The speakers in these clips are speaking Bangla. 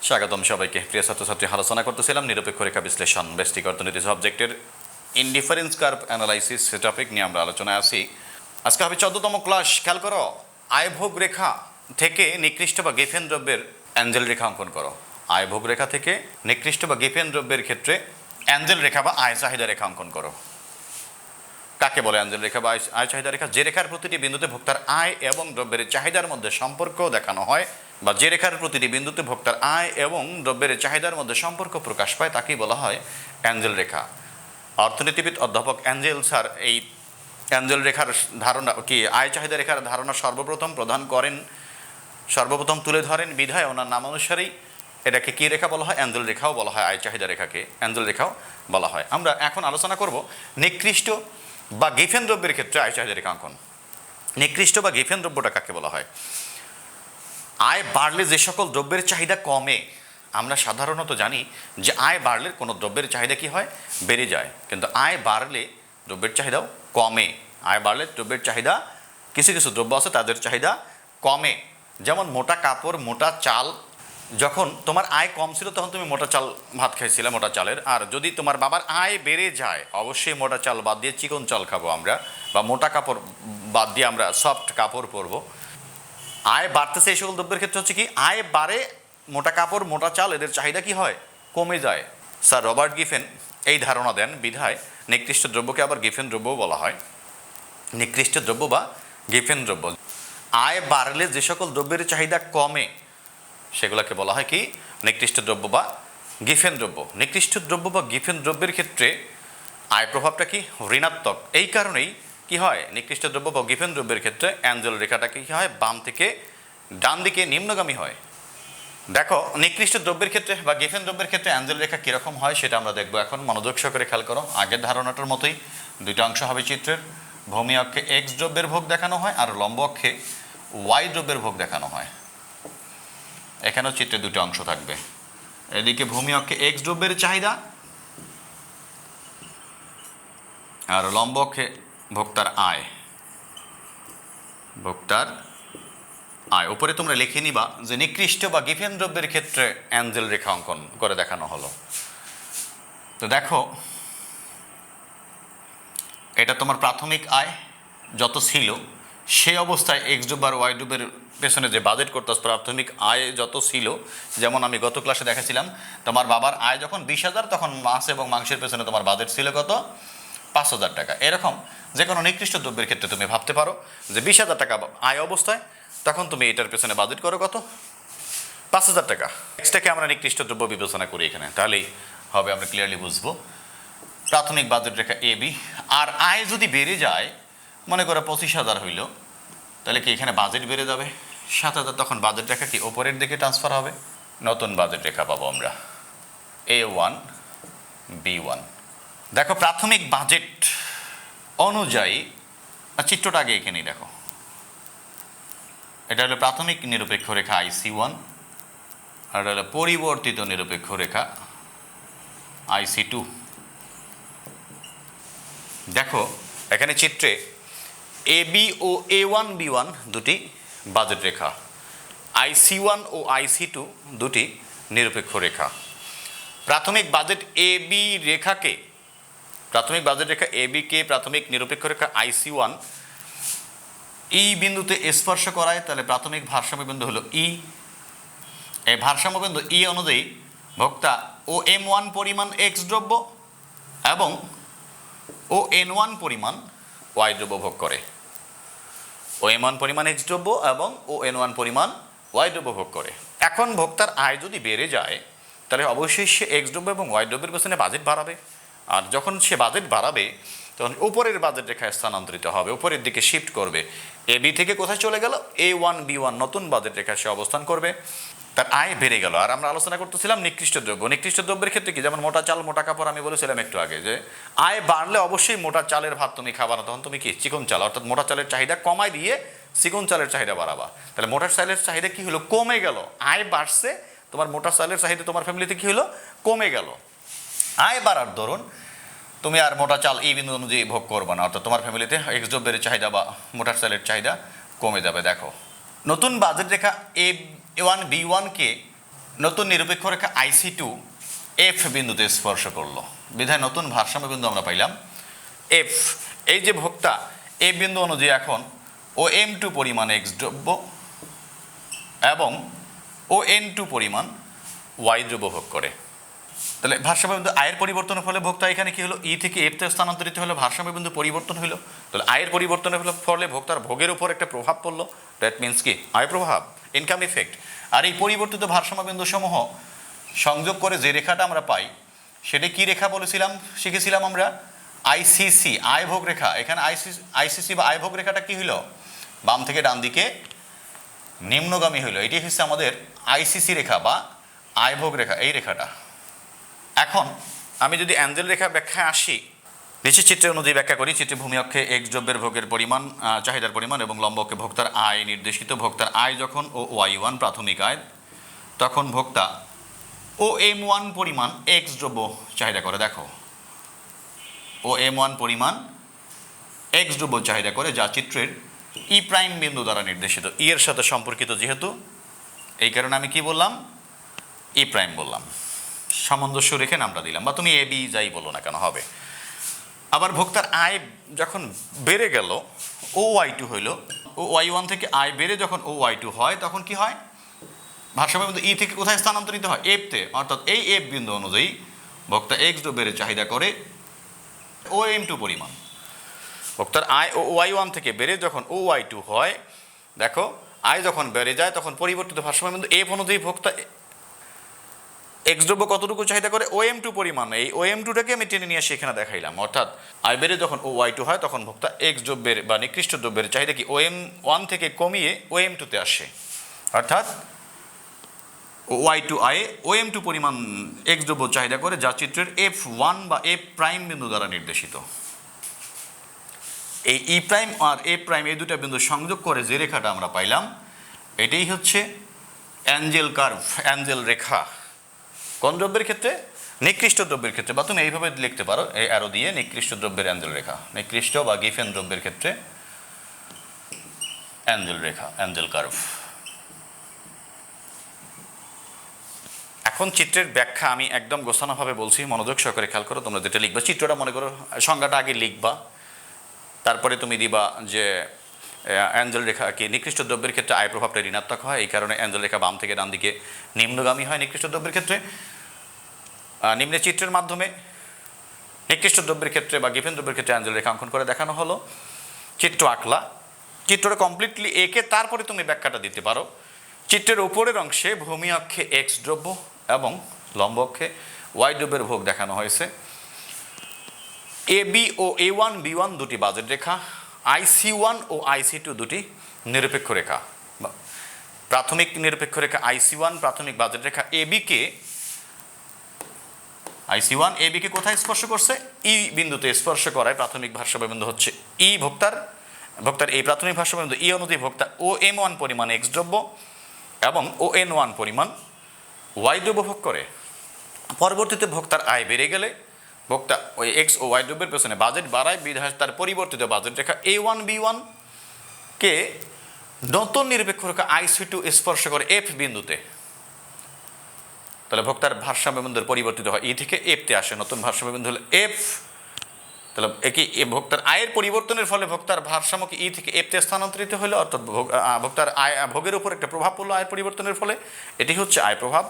স্বাগতম সবাইকে। প্রিয় ছাত্রছাত্রী, আলোচনা করতেছিলাম নিরপেক্ষ রেখা বিশ্লেষণ ব্যষ্টিক অর্থনীতি সাবজেক্টের ইনডিফারেন্স কার্ভ অ্যানালাইসিস টপিক নিয়ে আমরা আলোচনায় আছি। আজকে হবে 14তম ক্লাস। খেয়াল করো, আয়ভোগ রেখা থেকে নিকৃষ্ট বা গেফেন দ্রব্যের অ্যাঞ্জেল রেখা অঙ্কন করো। আয়ভোগ রেখা থেকে নিকৃষ্ট বা গেফেন দ্রব্যের ক্ষেত্রে অ্যাঞ্জেল রেখা বা আয় চাহিদা রেখা অঙ্কন করো। কাকে বলে অ্যাঞ্জেল রেখা বা আয় চাহিদা রেখা? যে রেখার প্রতিটি বিন্দুতে ভোক্তার আয় এবং দ্রব্যের চাহিদার মধ্যে সম্পর্ক দেখানো হয়, বা যে রেখার প্রতিটি বিন্দুতে ভোক্তার আয় এবং দ্রব্যের চাহিদার মধ্যে সম্পর্ক প্রকাশ পায় তাকেই বলা হয় অ্যাঞ্জেল রেখা। অর্থনীতিবিদ অধ্যাপক অ্যাঞ্জেল স্যার এই অ্যাঞ্জেল রেখার ধারণা কি, আয় চাহিদা রেখার ধারণা সর্বপ্রথম তুলে ধরেন বিধায় ওনার নাম অনুসারেই এটাকে কী রেখা বলা হয়? অ্যাঞ্জেল রেখাও বলা হয়। আয় চাহিদা রেখাকে অ্যাঞ্জেল রেখাও বলা হয়। আমরা এখন আলোচনা করব নিকৃষ্ট বা গেফেন দ্রব্যের ক্ষেত্রে আয় চাহিদা রেখা অঙ্কন। নিকৃষ্ট বা গেফেন দ্রব্যটা কাকে বলা হয়? আয় বাড়লে যে সকল দ্রব্যের চাহিদা কমে। আমরা সাধারণত জানি যে আয় বাড়লে কোনো দ্রব্যের চাহিদা কি হয়? বেড়ে যায়। কিন্তু আয় বাড়লে দ্রব্যের চাহিদাও কমে। আয় বাড়লে দ্রব্যের চাহিদা, কিছু কিছু দ্রব্য আছে তাদের চাহিদা কমে। যেমন মোটা কাপড়, মোটা চাল। যখন তোমার আয় কম ছিল তখন তুমি মোটা চাল ভাত খাইছিলে, মোটা চালের। আর যদি তোমার বাবার আয় বেড়ে যায়, অবশ্যই মোটা চাল বাদ দিয়ে চিকন চাল খাবো আমরা, বা মোটা কাপড় বাদ দিয়ে আমরা সফট কাপড় পরবো। আয় বাড়তেছে এই সকল দ্রব্যের ক্ষেত্রে হচ্ছে কি, আয় বাড়ে, মোটা কাপড়, মোটা চাল এদের চাহিদা কি হয়? কমে যায়। স্যার রবার্ট গিফেন এই ধারণা দেন বিধায় নিকৃষ্ট দ্রব্যকে আবার গিফেন দ্রব্যও বলা হয়। নিকৃষ্ট দ্রব্য বা গিফেন দ্রব্য। আয় বাড়লে যে সকল দ্রব্যের চাহিদা কমে সেগুলোকে বলা হয় কি? নিকৃষ্ট দ্রব্য বা গিফেন দ্রব্য। নিকৃষ্ট দ্রব্য বা গিফেন দ্রব্যের ক্ষেত্রে আয় প্রভাবটা কি? ঋণাত্মক। এই কারণেই কি হয়, নিকৃষ্ট দ্রব্য বা গিফেন দ্রব্যের ক্ষেত্রে অ্যাঞ্জেল রেখাটা কি হয়? বাম থেকে ডান দিকে নিম্নগামী হয়। দেখো, নিকৃষ্ট দ্রব্যের ক্ষেত্রে বা গিফেন দ্রব্যের ক্ষেত্রে অ্যাঞ্জেল রেখা কীরকম হয় সেটা আমরা দেখবো এখন। মনোযোগ সহকারে খেয়াল করো। আগের ধারণাটার মতোই দুইটা অংশ হবে চিত্রের। ভূমি অক্ষে এক্স দ্রব্যের ভোগ দেখানো হয় আর লম্ব অক্ষে ওয়াই দ্রব্যের ভোগ দেখানো হয়। এখানেও চিত্রে দুটো অংশ থাকবে। এদিকে ভূমি অক্ষে এক্স দ্রব্যের চাহিদা আর লম্ব অক্ষে ভোক্তার আয়। ভোক্তার আয়। উপরে তোমরা লিখে নিবা যে নিকৃষ্ট বা গিফেন দ্রব্যের ক্ষেত্রে অ্যাঞ্জেল রেখা অঙ্কন করে দেখানো হলো। তো দেখো, এটা তোমার প্রাথমিক আয় যত ছিল সেই অবস্থায় এক্স দ্রব্য আর ওয়াই দ্রব্যের পেছনে যে বাজেট করতে প্রাথমিক আয় যত ছিল, যেমন আমি গত ক্লাসে দেখাছিলাম, তোমার বাবার আয় যখন 20,000 তখন মাছ এবং মাংসের পেছনে তোমার বাজেট ছিল কত? 5,000 টাকা। এরকম যে কোনো নিকৃষ্ট দ্রব্যের ক্ষেত্রে তুমি ভাবতে পারো যে 20,000 টাকা আয় অবস্থায়, তখন তুমি এটার পেছনে বাজেট করো কত? 5,000 টাকা। এক্সটাকে আমরা নিকৃষ্ট দ্রব্য বিবেচনা করি এখানে, তাহলেই হবে, আমরা ক্লিয়ারলি বুঝবো। প্রাথমিক বাজেট রেখা এ বি। আর আয় যদি বেড়ে যায়, মনে করো 25,000 হইল, তাহলে কি এখানে বাজেট বেড়ে যাবে 7,000, তখন বাজেট রেখা কি ওপরের দিকে ট্রান্সফার হবে। নতুন বাজেট রেখা পাবো আমরা A1 B1। দেখো, প্রাথমিক বাজেট অনুযায়ী চিত্রটা আগে এখানেই দেখো। এটা হলো প্রাথমিক নিরপেক্ষ রেখা IC1 আর এটা হলো পরিবর্তিত নিরপেক্ষ রেখা IC2। দেখো এখানে চিত্রে AB ও A1 B1 দুটি বাজেট রেখা, IC1 ও IC2 দুটি নিরপেক্ষ রেখা। প্রাথমিক বাজেট AB রেখাকে, প্রাথমিক বাজেট রেখা AB কে প্রাথমিক নিরপেক্ষ রেখা IC1 ই বিন্দুতে স্পর্শ করায়, তাহলে প্রাথমিক ভারসাম্য বিন্দু হলো ই। এই ভারসাম্য বিন্দু ই অনুযায়ী ভোক্তা ও M1 পরিমাণ এক্স দ্রব্য এবং ও N1 পরিমাণ ওয়াই দ্রব্য ভোগ করে। ও M1 পরিমাণ এক্স দ্রব্য এবং ও N1 পরিমাণ ওয়াই দ্রব্য ভোগ করে। এখন ভোক্তার আয় যদি বেড়ে যায়, তাহলে অবশ্যই সে এক্স দ্রব্য এবং ওয়াই দ্রব্যের পেছনে বাজেট বাড়াবে। আর যখন সে বাজেট বাড়াবে তখন উপরের বাজেট রেখায় স্থানান্তরিত হবে, উপরের দিকে শিফট করবে। AB থেকে কোথায় চলে গেল? A1 B1 নতুন বাজেট রেখায় সে অবস্থান করবে, তার আয় বেড়ে গেল। আর আমরা আলোচনা করতেছিলাম নিকৃষ্ট দ্রব্য। নিকৃষ্ট দ্রব্যের ক্ষেত্রে কি, যেমন মোটা চাল, মোটা কাপড়, আমি বলেছিলাম একটু আগে যে আয় বাড়লে অবশ্যই মোটা চালের ভাত তুমি খাবা না, তখন তুমি কি চিকন চাল, অর্থাৎ মোটা চালের চাহিদা কমাই দিয়ে চিকন চালের চাহিদা বাড়াবা। তাহলে মোটা চালের চাহিদা কি হলো? কমে গেল। আয় বাড়ছে, তোমার মোটা চালের চাহিদা তোমার ফ্যামিলিতে কি হলো? কমে গেল। আয় বাড়ার দরুন তুমি আর মোটা চাল এই বিন্দু অনুযায়ী ভোগ করবে না, অর্থাৎ তোমার ফ্যামিলিতে এক্স দ্রব্যের চাহিদা বা মোটা চালের চাহিদা কমে যাবে। দেখো, নতুন বাজেট রেখা A1 B1 কে নতুন নিরপেক্ষ রেখা IC2 এফ বিন্দুতে স্পর্শ করলো, বিধায় নতুন ভারসাম্য বিন্দু আমরা পাইলাম এফ। এই যে ভোক্তা এ বিন্দু অনুযায়ী এখন OM2 পরিমাণ এক্স দ্রব্য এবং ON2 পরিমাণ ওয়াই দ্রব্য ভোগ করে। তাহলে ভারসাম্য বিন্দু আয়ের পরিবর্তনের ফলে ভোক্তা এখানে কি হলো, ই থেকে এফ তে স্থানান্তরিত হলো, ভারসাম্য বিন্দু পরিবর্তন হলো। তাহলে আয়ের পরিবর্তনের ফলে ভোক্তার ভোগের উপর একটা প্রভাব পড়লো। দ্যাট মিনস কি আয় প্রভাব, ইনকাম ইফেক্ট। আর এই পরিবর্তিত ভারসাম্য বিন্দু সমূহ সংযোগ করে যে রেখাটা আমরা পাই সেটা কি রেখা বলেছিলাম, শিখেছিলাম আমরা ICC, আয় ভোগ রেখা। এখানে ICC বা আয় ভোগ রেখাটা কি হলো, বাম থেকে ডান দিকে নিম্নগামী হলো। এটি হচ্ছে আমাদের ICC রেখা বা আয় ভোগ রেখা, এই রেখাটা। এখন আমি যদি অ্যাঞ্জেল রেখা ব্যাখ্যায় আসি, নিচের চিত্রের অনুযায়ী ব্যাখ্যা করি। চিত্রে ভূমি অক্ষে এক্স দ্রব্যের ভোগের পরিমাণ, চাহিদার পরিমাণ এবং লম্ব অক্ষে ভোক্তার আয় নির্দেশিত। ভোক্তার আয় যখন OY1 প্রাথমিক আয়, তখন ভোক্তা OM1 পরিমাণ এক্স দ্রব্য চাহিদা করে। দেখো OM1 পরিমাণ এক্স দ্রব্য চাহিদা করে, যা চিত্রের ই প্রাইম বিন্দু দ্বারা নির্দেশিত। ই এর সাথে সম্পর্কিত যেহেতু, এই কারণে আমি কি বললাম, ই প্রাইম বললাম, সামঞ্জস্য রেখে নামটা দিলাম, বা তুমি AB যাই বলো না কেন হবে। আবার ভোক্তার আয় যখন বেড়ে গেল, OY2 হইল, OY1 থেকে আয় বেড়ে যখন OY2 হয়, তখন কি হয়, ভারসাম্য বিন্দু ই থেকে কোথায় স্থানান্তরিত হয়, এফতে। অর্থাৎ এই এফ বিন্দু অনুযায়ী ভোক্তা এক্স দ্রব্যের চাহিদা করে OM2 পরিমাণ। ভোক্তার আয় OY1 থেকে বেড়ে যখন OY2 হয়, দেখো আয় যখন বেড়ে যায় তখন পরিবর্তিত ভারসাম্য বিন্দু এফ অনুযায়ী ভোক্তা এক্স দ্রব্য কতটুকু চাহিদা করে, OM2 পরিমাণ। এই OM2টাকে আমি টেনে নিয়ে এসে এখানে দেখাইলাম। অর্থাৎ আয় বেড়ে যখন OY2 হয়, তখন ভোক্তা এক্স দ্রব্যের বা নিকৃষ্ট দ্রব্যের চাহিদা কি OM1 থেকে কমিয়ে OM2 তে আসে। অর্থাৎ OY2 আয়ে OM2 পরিমাণ এক্স দ্রব্য চাহিদা করে, যা চিত্রের F1 বা এফ প্রাইম বিন্দু দ্বারা নির্দেশিত। এই ই প্রাইম আর এ প্রাইম, এই দুটা বিন্দু সংযোগ করে যে রেখাটা আমরা পাইলাম, এটাই হচ্ছে অ্যাঞ্জেল কার্ভ, অ্যাঞ্জেল রেখা। কোন দ্রব্যের ক্ষেত্রে, নিকৃষ্ট দ্রব্যের ক্ষেত্রে, বা তুমি এইভাবে লিখতে পারো এই অ্যারো দিয়ে, নিকৃষ্ট দ্রব্যের অ্যাঞ্জেল রেখা। নিকৃষ্ট বা গিফেন দ্রব্যের ক্ষেত্রে অ্যাঞ্জেল রেখা, অ্যাঞ্জেল কার্ভ। এখন চিত্রের ব্যাখ্যা আমি একদম গোছানোভাবে বলছি, মনোযোগ সহকারে খেয়াল করো। তোমরা যেটা লিখবা, চিত্রটা মনে করো, সংজ্ঞাটা আগে লিখবা, তারপরে তুমি দিবা যে অ্যাঞ্জেল রেখা কি নিকৃষ্ট দ্রব্যের ক্ষেত্রে আয় প্রভাবটা ঋণাত্মক হয়, এই কারণে অ্যাঞ্জেল রেখা বাম থেকে ডান দিকে নিম্নগামী হয় নিকৃষ্ট দ্রব্যের ক্ষেত্রে। নিম্নে চিত্রের মাধ্যমে নিকৃষ্ট দ্রব্যের ক্ষেত্রে বা গিফেন দ্রব্যের ক্ষেত্রে অ্যাঞ্জেল রেখা অঙ্কন করে দেখানো হলো। চিত্র আঁকলা, চিত্রটা কমপ্লিটলি এঁকে তারপরে তুমি ব্যাখ্যাটা দিতে পারো। চিত্রের উপরের অংশে ভূমি অক্ষে এক্স দ্রব্য এবং লম্ব অক্ষে ওয়াই দ্রব্যের ভোগ দেখানো হয়েছে। AB ও A1 B1 দুটি বাজেট রেখা, IC1 ও IC2 দুটি নিরপেক্ষ রেখা। প্রাথমিক নিরপেক্ষ রেখা IC1 প্রাথমিক বাজেট রেখা IC1 AB কে কোথায় স্পর্শ করছে, ই বিন্দুতে স্পর্শ করায় প্রাথমিক ভারসাম্য বিন্দু হচ্ছে ই। ভোক্তার এই প্রাথমিক ভারসাম্য বিন্দু ই অনুযায়ী ভোক্তা OM1 পরিমাণ এক্স দ্রব্য এবং ON1 পরিমাণ ওয়াই দ্রব্য ভোগ করে। পরবর্তীতে ভোক্তার আয় বেড়ে গেলে ভোক্তা ওই এক্স ও ওয়াই দ্রব্যের পেছনে বাজেট বাড়ায়, বিধায় তার পরিবর্তিত বাজেট রেখা A1 B1 কে নতুন নিরপেক্ষ রেখা IC2 স্পর্শ করে এফ বিন্দুতে। তাহলে ভোক্তার ভারসাম্য বিন্দুর পরিবর্তিত হয় ই থেকে এফতে আসে, নতুন ভারসাম্য বিন্দু হলো এফ। তাহলে একই ভোক্তার আয়ের পরিবর্তনের ফলে ভোক্তার ভারসাম্য কি ই থেকে এফতে স্থানান্তরিত হলো, অর্থাৎ ভোক্তার আয় ভোগের উপর একটা প্রভাব পড়লো আয়ের পরিবর্তনের ফলে, এটি হচ্ছে আয় প্রভাব।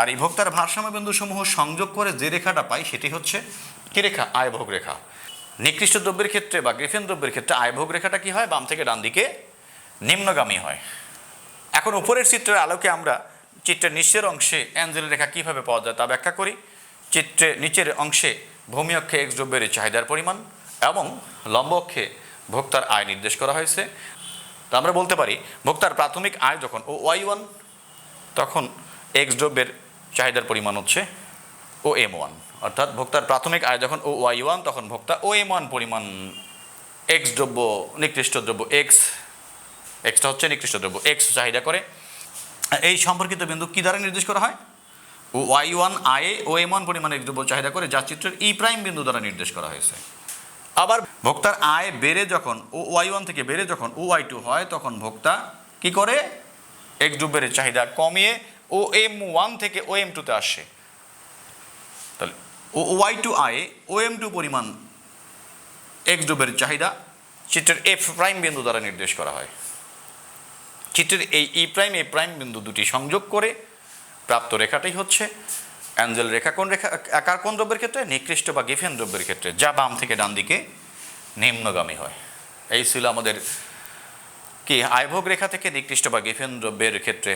আর এই ভোক্তার ভারসাম্য বিন্দু সমূহ সংযোগ করে যে রেখাটা পাই সেটি হচ্ছে কি রেখা, আয় ভোগ রেখা। নিকৃষ্ট দ্রব্যের ক্ষেত্রে বা গ্রিফেন দ্রব্যের ক্ষেত্রে আয় ভোগ রেখাটা কি হয়, বাম থেকে ডান দিকে নিম্নগামী হয়। এখন উপরের চিত্রের আলোকে আমরা চিত্রের নিচের অংশে অ্যাঞ্জেল রেখা কীভাবে পাওয়া যায় তা ব্যাখ্যা করি। চিত্রে নিচের অংশে ভূমি অক্ষে এক্স দ্রব্যের চাহিদার পরিমাণ এবং লম্ব অক্ষে ভোক্তার আয় নির্দেশ করা হয়েছে। তো আমরা বলতে পারি ভোক্তার প্রাথমিক আয় যখন OY1, তখন এক্স দ্রব্যের চাহিদার পরিমাণ হচ্ছে OM1। অর্থাৎ ভোক্তার প্রাথমিক আয় যখন OY1, তখন ভোক্তা OM1 পরিমাণ এক্স দ্রব্য, নিকৃষ্ট দ্রব্য এক্সটা হচ্ছে নিকৃষ্ট দ্রব্য এক্স চাহিদা করে। এই সম্পর্কিত বিন্দু কি দ্বারা নির্দেশ করা হয়, OY1 আয়ে OM1 পরিমাণ এক্স দ্রব্য চাহিদা করে, যা চিত্রের ই প্রাইম বিন্দু দ্বারা নির্দেশ করা হয়েছে। আবার ভোক্তার আয় বেড়ে যখন OY1 থেকে বেড়ে যখন OY2 হয়, তখন ভোক্তা কি করে, এক্স দ্রব্যের চাহিদা কমিয়ে OM1 থেকে OM2-তে আসে, তাহলে OY টু I OM2 পরিমাণ এক্স ধ্রুবের চাহিদা চিত্রের F প্রাইম বিন্দু দ্বারা নির্দেশ করা হয়। চিত্রের এই E প্রাইম A প্রাইম বিন্দু দুটি সংযোগ করে প্রাপ্ত রেখাটাই হচ্ছে অ্যাঞ্জেল রেখা। কোন রেখা আকার কোন দ্রব্যের ক্ষেত্রে? নিকৃষ্ট বা গিফেন দ্রব্যের ক্ষেত্রে, যা বাম থেকে ডান দিকে নিম্নগামী হয়। এই ছিল আমাদের কি আয়ভোগ রেখা থেকে নিকৃষ্ট বা গিফেন দ্রব্যের ক্ষেত্রে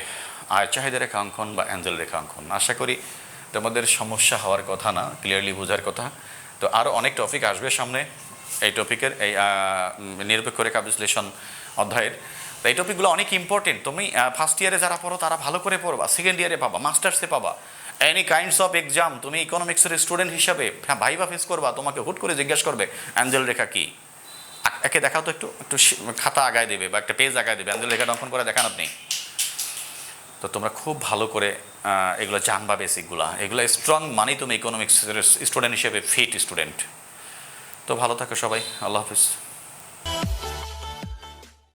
আয় চাহিদা রেখা অঙ্কন বা অ্যাঞ্জেল রেখা অঙ্কন। আশা করি তোমাদের সমস্যা হওয়ার কথা না, ক্লিয়ারলি বোঝার কথা। তো আরও অনেক টপিক আসবে সামনে এই টপিকের, এই নিরপেক্ষ রেখা বিশ্লেষণ অধ্যায়ের। তো এই টপিকগুলো অনেক ইম্পর্টেন্ট। তুমি ফার্স্ট ইয়ারে যারা পড়ো তারা ভালো করে পড়বা, সেকেন্ড ইয়ারে পাবা, মাস্টার্সে পাবা, এনি কাইন্ডস অফ এক্সাম তুমি ইকোনমিক্সের স্টুডেন্ট হিসাবে ভাইবা ফেস করবা, তোমাকে হুট করে জিজ্ঞাসা করবে অ্যাঞ্জেল রেখা কী। একে দেখাও তো, একটু একটু খাতা আগায় দেবে বা একটা পেজ আগায় দেবে, অ্যাঞ্জেল রেখাটা অঙ্কন করে দেখান আপনি। তো তোমরা খুব ভালো করে এগুলো জানবা, বেসিকগুলো। এগুলো স্ট্রং মানেই তুমি ইকোনমিক্সের স্টুডেন্ট হিসেবে ফিট স্টুডেন্ট। তো ভালো থাকো সবাই, আল্লাহ হাফিজ।